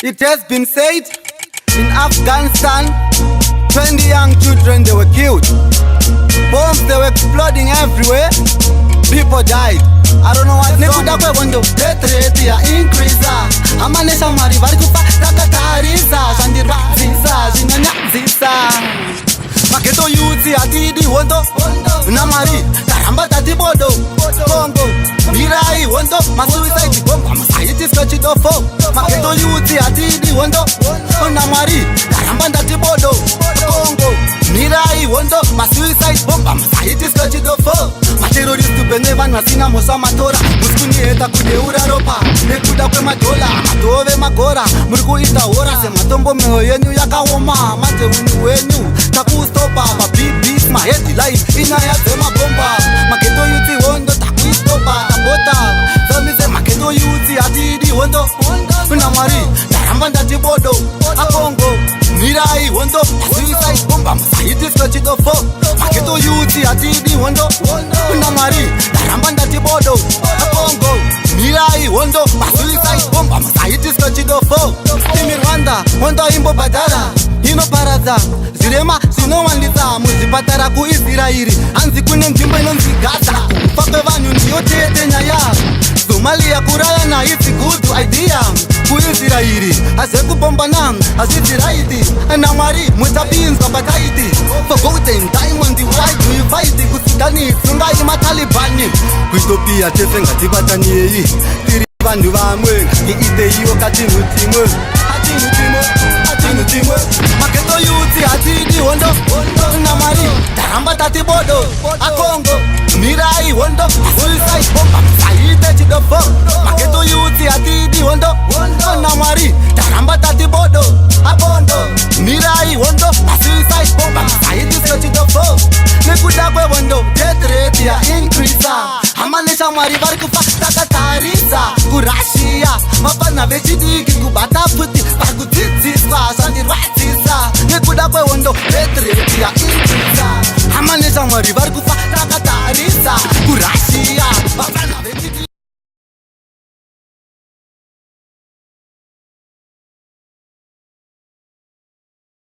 It has been said in Afghanistan, 20 young children, they were killed. Bombs, they were exploding everywhere. People died. I don't know what nekuda kwevondo death rate ya increase. Amanesha mari vari kufa takatarisa zvandirwadzisa zvinonyadzisa. Mageto youth hatidi hondo namari taramba tati bodo Congo mirai hondo masuicide bomb amusaitiswa chidofo. Mageto youth hatidi hondo namari taramba tati bodo Congo mirai hondo masuicide bomb amusaitiswa chidofo. Materroristi bene vanhu vasina mhosva matora musikunieta kudeura ropa nekuda kwemadola madove magora muri kuita hora sematombo mwoyo yenyu yakaoma mateuni wenyu takustopa mabibis maheadline inyaya dzemabomba. Mageto youth hondo takuistopa tabota zomise. Mageto youth hatidi hondo namwari ndaramba ndati bodo akongo mirai hondo suicide bomba musaitiswa chidofo. Mageto youth hatidi hondo namwari ndaramba ndati bodo akongo mirai hondo suicide bomba musaitiswa chidofo. Timi Rwanda hondo imbobhadhara inoparadza zvirema zvinowandisa muzvipatara kuIsraeri. Hanzi kune nzvimbo inonzi Gaza kufa kwevanhu ndiyo tete nyaya. Somalia kuraya naiti good idea kuIsraeri hazvekubombana hazvisi right. Namwari mutapinzwa pataiti for golden diamond. Why do you fight kusudani sungai matalibani kuethiopia tese ngatibataniei tiri vanhu vamwe ngiiteiwo katinu timwe atinu timwe. Mageto youth hatidi hondo namwari taramba tati bodo akongo mirai hondo suicide bomba musaite chidofo. Mageto youth hatidi hondo namwari taramba tati bodo abondo mirai hondo suicide bomba musaitiswa chidofo. Nekuda kwevondo death rate ya increase. Amanesha mwari vari kufa takatarisa kuRussia. Vapana vechidiki kubata futi vari kudzidziswa zvandirwadzisa. Nekuda kwevondo death rate ya increase. Amanesha mwari vari kufa takatarisa kuRussia. Vapana vechidiki